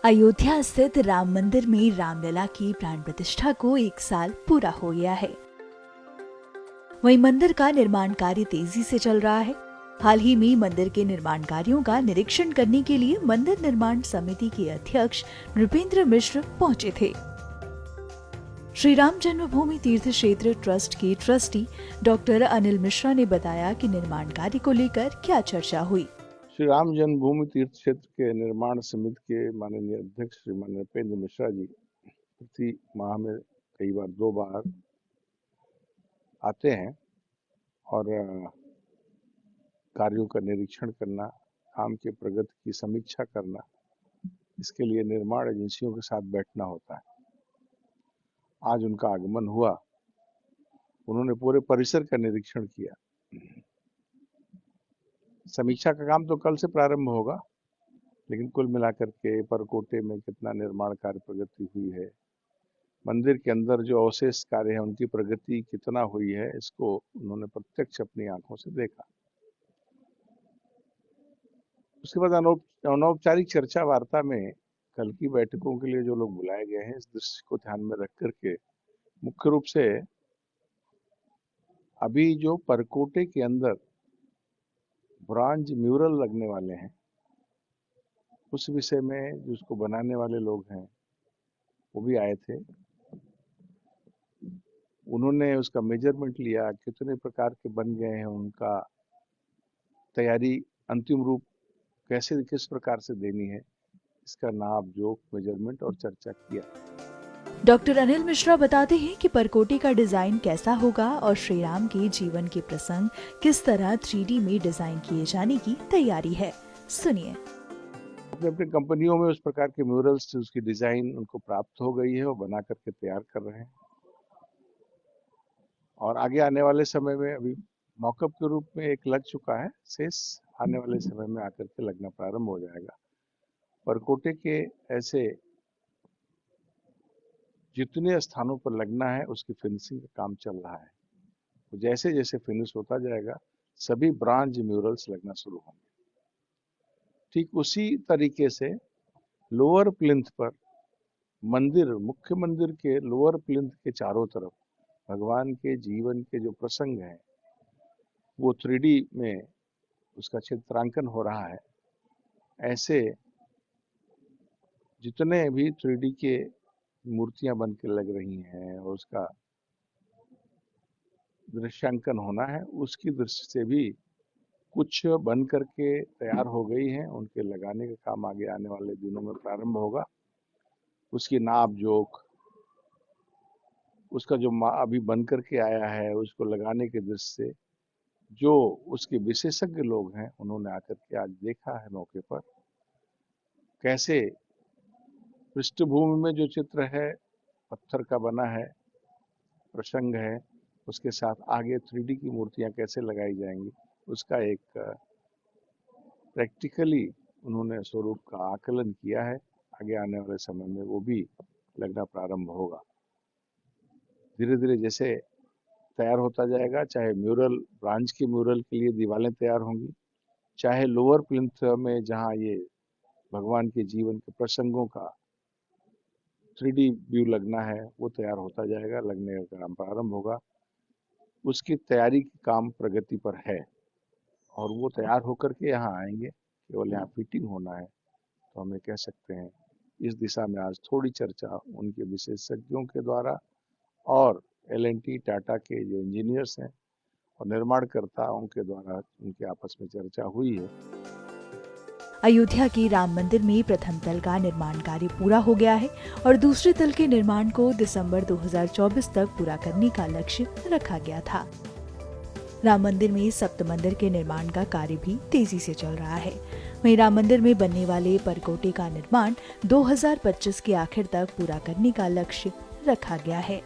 अयोध्या स्थित राम मंदिर में रामलला की प्राण प्रतिष्ठा को 1 साल पूरा हो गया है। वहीं मंदिर का निर्माण कार्य तेजी से चल रहा है। हाल ही में मंदिर के निर्माण कार्यों का निरीक्षण करने के लिए मंदिर निर्माण समिति के अध्यक्ष नृपेंद्र मिश्र पहुंचे थे। श्री राम जन्मभूमि तीर्थ क्षेत्र ट्रस्ट के ट्रस्टी डॉक्टर अनिल मिश्रा ने बताया कि निर्माण कार्य को लेकर क्या चर्चा हुई। श्री राम जन्मभूमि तीर्थ क्षेत्र के निर्माण समिति के माननीय अध्यक्ष श्रीमान नृपेंद्र मिश्रा जी प्रति माह में कई बार 2 बार आते हैं और कार्यों का निरीक्षण करना, काम के प्रगति की समीक्षा करना, इसके लिए निर्माण एजेंसियों के साथ बैठना होता है। आज उनका आगमन हुआ, उन्होंने पूरे परिसर का निरीक्षण किया। समीक्षा का काम तो कल से प्रारंभ होगा, लेकिन कुल मिलाकर के परकोटे में कितना निर्माण कार्य प्रगति हुई है, मंदिर के अंदर जो अवशेष कार्य है उनकी प्रगति कितना हुई है, इसको उन्होंने प्रत्यक्ष अपनी आंखों से देखा। उसके बाद अनौपचारिक चर्चा वार्ता में कल की बैठकों के लिए जो लोग बुलाए गए हैं, इस दृश्य को ध्यान में रख करके मुख्य रूप से अभी जो परकोटे के अंदर ब्रॉन्ज म्यूरल लगने वाले हैं, उस विषय में जो उसको बनाने वाले लोग हैं वो भी आए थे। उन्होंने उसका मेजरमेंट लिया, कितने प्रकार के बन गए हैं, उनका तैयारी अंतिम रूप कैसे किस प्रकार से देनी है, इसका नाप जोख मेजरमेंट और चर्चा किया। डॉक्टर अनिल मिश्रा बताते हैं कि परकोटे का डिजाइन कैसा होगा और श्री राम के जीवन के प्रसंग किस तरह 3D में डिजाइन किए जाने की तैयारी है। सुनिए। अपनी कंपनियों में उस प्रकार के म्यूरल्स से उसकी डिजाइन उनको प्राप्त हो गई है और बना करके तैयार कर रहे हैं, और आगे आने वाले समय में अभी मॉकअप के रूप में एक लग चुका है, शेष आने वाले समय में आकर के लगना प्रारंभ हो जाएगा। परकोटे के ऐसे जितने स्थानों पर लगना है उसकी फिनिशिंग का काम चल रहा है। तो जैसे जैसे फिनिश होता जाएगा सभी ब्रॉन्ज म्यूरल्स लगना शुरू होंगे। ठीक उसी तरीके से लोअर प्लिंथ पर मंदिर, मुख्य मंदिर के लोअर प्लिंथ के चारों तरफ भगवान के जीवन के जो प्रसंग हैं वो 3D में उसका चित्रांकन हो रहा है। ऐसे जितने भी 3D के मूर्तियां बन के लग रही हैं और उसका दृश्यांकन होना है, उसकी दृष्टि से भी कुछ बन करके तैयार हो गई हैं, उनके लगाने का काम आगे आने वाले दिनों में प्रारंभ होगा। उसकी नाप जोख, उसका जो अभी बन करके आया है, उसको लगाने की दृष्टि से जो उसके विशेषज्ञ लोग हैं उन्होंने आकर के आज देखा है मौके पर, कैसे पृष्ठभूमि में जो चित्र है पत्थर का बना है, प्रसंग है, उसके साथ आगे 3D की मूर्तियां कैसे लगाई जाएंगी, उसका एक प्रैक्टिकली उन्होंने स्वरूप का आकलन किया है। आगे आने वाले समय में वो भी लगना प्रारंभ होगा। धीरे धीरे जैसे तैयार होता जाएगा, चाहे म्यूरल, ब्रॉन्ज के म्यूरल के लिए दीवारें तैयार होंगी, चाहे लोअर प्लिंथ में जहाँ ये भगवान के जीवन के प्रसंगों का 3D व्यू लगना है वो तैयार होता जाएगा, लगने का काम प्रारंभ होगा। उसकी तैयारी की काम प्रगति पर है और वो तैयार होकर के यहाँ आएंगे, केवल यहाँ फिटिंग होना है। तो हम ये कह सकते हैं इस दिशा में आज थोड़ी चर्चा उनके विशेषज्ञों के द्वारा और L&T टाटा के जो इंजीनियर्स हैं और निर्माणकर्ताओं के द्वारा उनके आपस में चर्चा हुई है। अयोध्या के राम मंदिर में प्रथम तल का निर्माण कार्य पूरा हो गया है और दूसरे तल के निर्माण को दिसंबर 2024 तक पूरा करने का लक्ष्य रखा गया था। राम मंदिर में सप्त मंदिर के निर्माण का कार्य भी तेजी से चल रहा है। वहीं राम मंदिर में बनने वाले परकोटे का निर्माण 2025 के आखिर तक पूरा करने का लक्ष्य रखा गया है।